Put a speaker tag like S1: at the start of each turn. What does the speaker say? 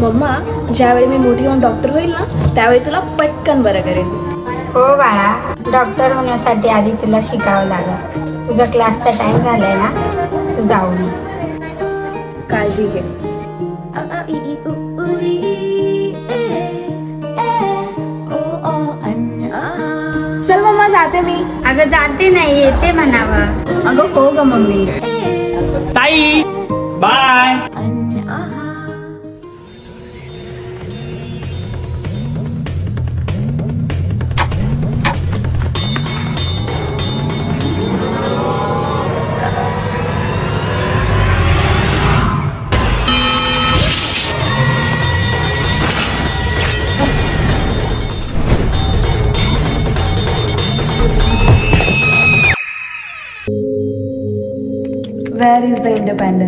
S1: Mamma, ज्यावेळी मी मोठी होऊन डॉक्टर होईल ना, त्यावेळी तुला पटकन बरं करेन.
S2: हो बाळा, डॉक्टर होण्यासाठी आधी तुला शिकावं लागेल. तुझा क्लासचा टाइम झालाय ना, तू जाऊन ये.
S1: काळजी घे. चल मम्मा, जाते मी.
S2: अगं जाते नाही, येते म्हणावं.
S1: अगं हो ग मम्मी.
S3: ताई bye.
S1: Where is the independence?